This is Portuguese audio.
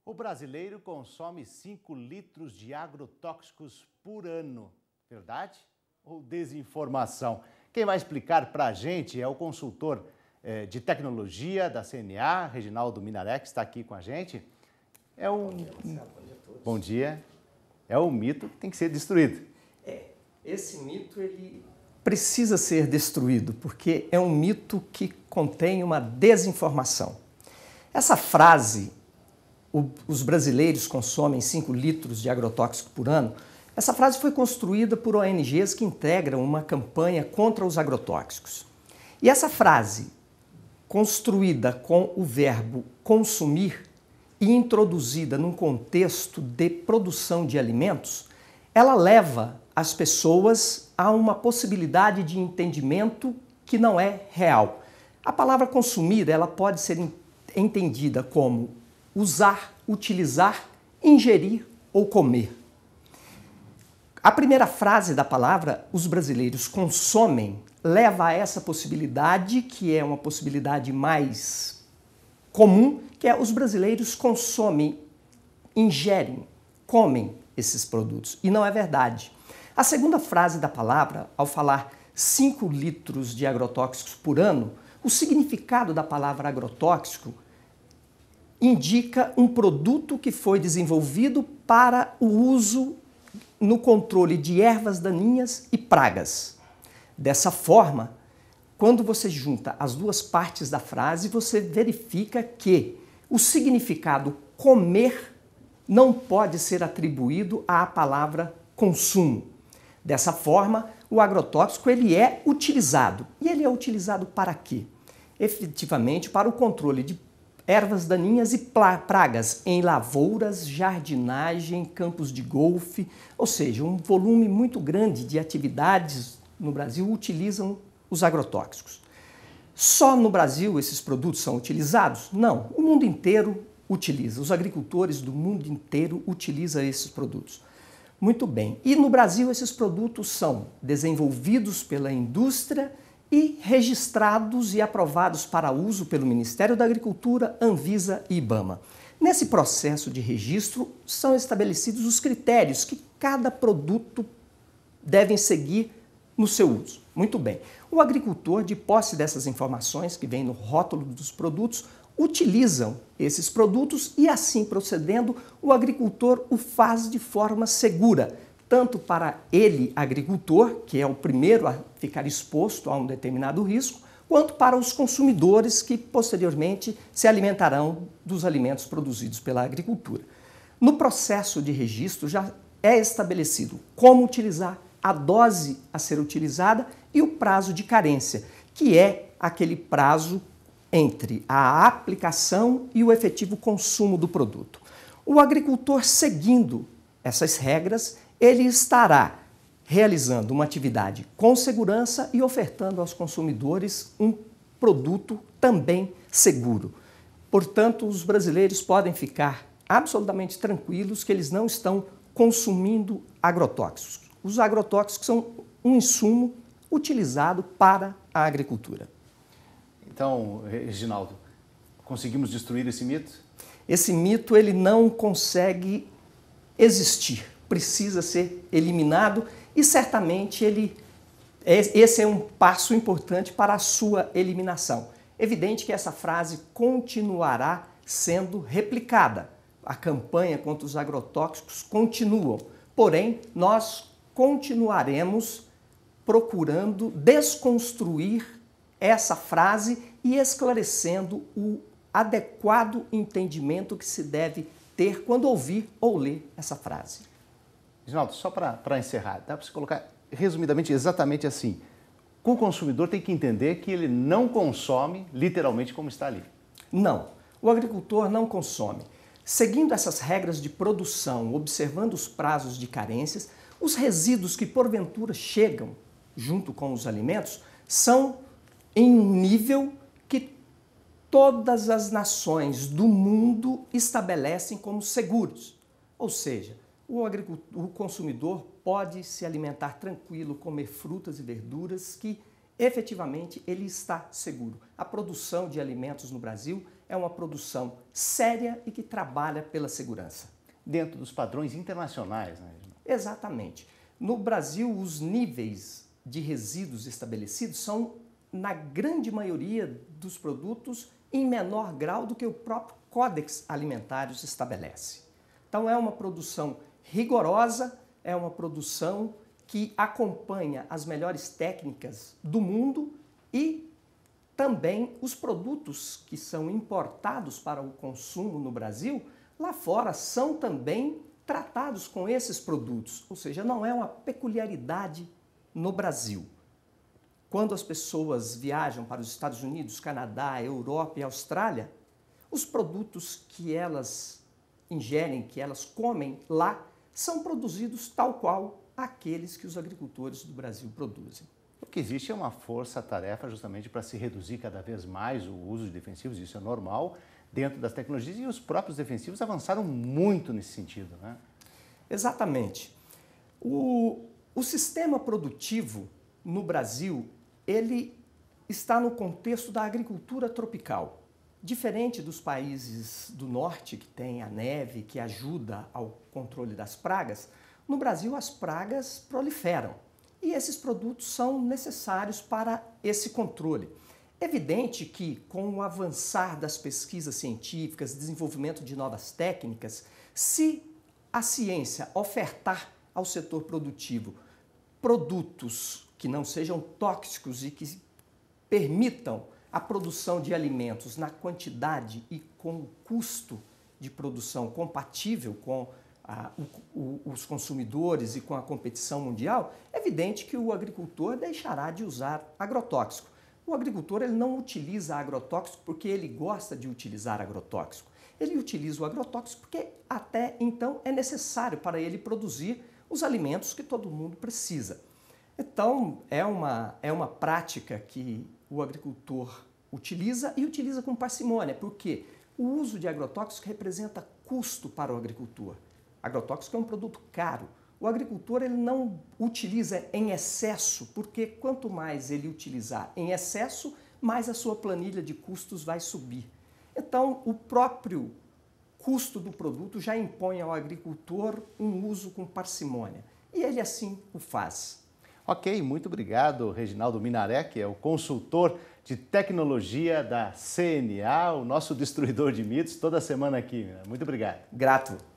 O brasileiro consome 5 litros de agrotóxicos por ano. Verdade ou desinformação? Quem vai explicar para a gente é o consultor de tecnologia da CNA, Reginaldo Minaré, que está aqui com a gente. Bom dia, Marcelo. Bom dia a todos. Bom dia. É um mito que tem que ser destruído. Esse mito ele precisa ser destruído, porque é um mito que contém uma desinformação. Essa frase, os brasileiros consomem 5 litros de agrotóxico por ano, essa frase foi construída por ONGs que integram uma campanha contra os agrotóxicos. E essa frase, construída com o verbo consumir e introduzida num contexto de produção de alimentos, ela leva as pessoas a uma possibilidade de entendimento que não é real. A palavra consumir, ela pode ser entendida como usar, utilizar, ingerir ou comer. A primeira frase da palavra, os brasileiros consomem, leva a essa possibilidade, que é uma possibilidade mais comum, que é os brasileiros consomem, ingerem, comem esses produtos. E não é verdade. A segunda frase da palavra, ao falar 5 litros de agrotóxicos por ano, o significado da palavra agrotóxico indica um produto que foi desenvolvido para o uso no controle de ervas daninhas e pragas. Dessa forma, quando você junta as duas partes da frase, você verifica que o significado comer não pode ser atribuído à palavra consumo. Dessa forma, o agrotóxico ele é utilizado. E ele é utilizado para quê? Efetivamente para o controle de ervas daninhas e pragas em lavouras, jardinagem, campos de golfe, ou seja, um volume muito grande de atividades no Brasil utilizam os agrotóxicos. Só no Brasil esses produtos são utilizados? Não, o mundo inteiro utiliza, os agricultores do mundo inteiro utilizam esses produtos. Muito bem, e no Brasil esses produtos são desenvolvidos pela indústria e registrados e aprovados para uso pelo Ministério da Agricultura, Anvisa e IBAMA. Nesse processo de registro são estabelecidos os critérios que cada produto deve seguir no seu uso. Muito bem, o agricultor, de posse dessas informações que vêm no rótulo dos produtos, utilizam esses produtos e assim procedendo, o agricultor o faz de forma segura, tanto para ele, agricultor, que é o primeiro a ficar exposto a um determinado risco, quanto para os consumidores que posteriormente se alimentarão dos alimentos produzidos pela agricultura. No processo de registro já é estabelecido como utilizar, a dose a ser utilizada e o prazo de carência, que é aquele prazo entre a aplicação e o efetivo consumo do produto. O agricultor, seguindo essas regras, ele estará realizando uma atividade com segurança e ofertando aos consumidores um produto também seguro. Portanto, os brasileiros podem ficar absolutamente tranquilos que eles não estão consumindo agrotóxicos. Os agrotóxicos são um insumo utilizado para a agricultura. Então, Reginaldo, conseguimos destruir esse mito? Esse mito ele não consegue existir, precisa ser eliminado e certamente esse é um passo importante para a sua eliminação. Evidente que essa frase continuará sendo replicada. A campanha contra os agrotóxicos continua, porém nós continuaremos procurando desconstruir essa frase e esclarecendo o adequado entendimento que se deve ter quando ouvir ou ler essa frase. Reginaldo, só para encerrar, dá para você colocar resumidamente exatamente assim: o consumidor tem que entender que ele não consome literalmente como está ali. Não, o agricultor não consome. Seguindo essas regras de produção, observando os prazos de carências, os resíduos que porventura chegam junto com os alimentos são em um nível que todas as nações do mundo estabelecem como seguros. Ou seja, o consumidor pode se alimentar tranquilo, comer frutas e verduras que efetivamente ele está seguro. A produção de alimentos no Brasil é uma produção séria e que trabalha pela segurança. Dentro dos padrões internacionais, né, Reginaldo? Exatamente. No Brasil, os níveis de resíduos estabelecidos são, na grande maioria dos produtos, em menor grau do que o próprio Códex Alimentários estabelece. Então é uma produção rigorosa, é uma produção que acompanha as melhores técnicas do mundo e também os produtos que são importados para o consumo no Brasil, lá fora são também tratados com esses produtos, ou seja, não é uma peculiaridade no Brasil. Quando as pessoas viajam para os Estados Unidos, Canadá, Europa e Austrália, os produtos que elas ingerem, que elas comem lá, são produzidos tal qual aqueles que os agricultores do Brasil produzem. O que existe é uma força-tarefa justamente para se reduzir cada vez mais o uso de defensivos, isso é normal, dentro das tecnologias, e os próprios defensivos avançaram muito nesse sentido, né? Exatamente. O sistema produtivo no Brasil, ele está no contexto da agricultura tropical. Diferente dos países do norte, que tem a neve, que ajuda ao controle das pragas, no Brasil as pragas proliferam e esses produtos são necessários para esse controle. É evidente que, com o avançar das pesquisas científicas, desenvolvimento de novas técnicas, se a ciência ofertar ao setor produtivo produtos que não sejam tóxicos e que permitam a produção de alimentos na quantidade e com o custo de produção compatível com os consumidores e com a competição mundial, é evidente que o agricultor deixará de usar agrotóxico. O agricultor ele não utiliza agrotóxico porque ele gosta de utilizar agrotóxico. Ele utiliza o agrotóxico porque até então é necessário para ele produzir os alimentos que todo mundo precisa. Então, é uma prática que o agricultor utiliza e utiliza com parcimônia, porque o uso de agrotóxico representa custo para o agricultor. Agrotóxico é um produto caro. O agricultor ele não utiliza em excesso, porque quanto mais ele utilizar em excesso, mais a sua planilha de custos vai subir. Então, o próprio custo do produto já impõe ao agricultor um uso com parcimônia. E ele assim o faz. Ok, muito obrigado, Reginaldo Minaré, que é o consultor de tecnologia da CNA, o nosso destruidor de mitos, toda semana aqui. Muito obrigado. Grato.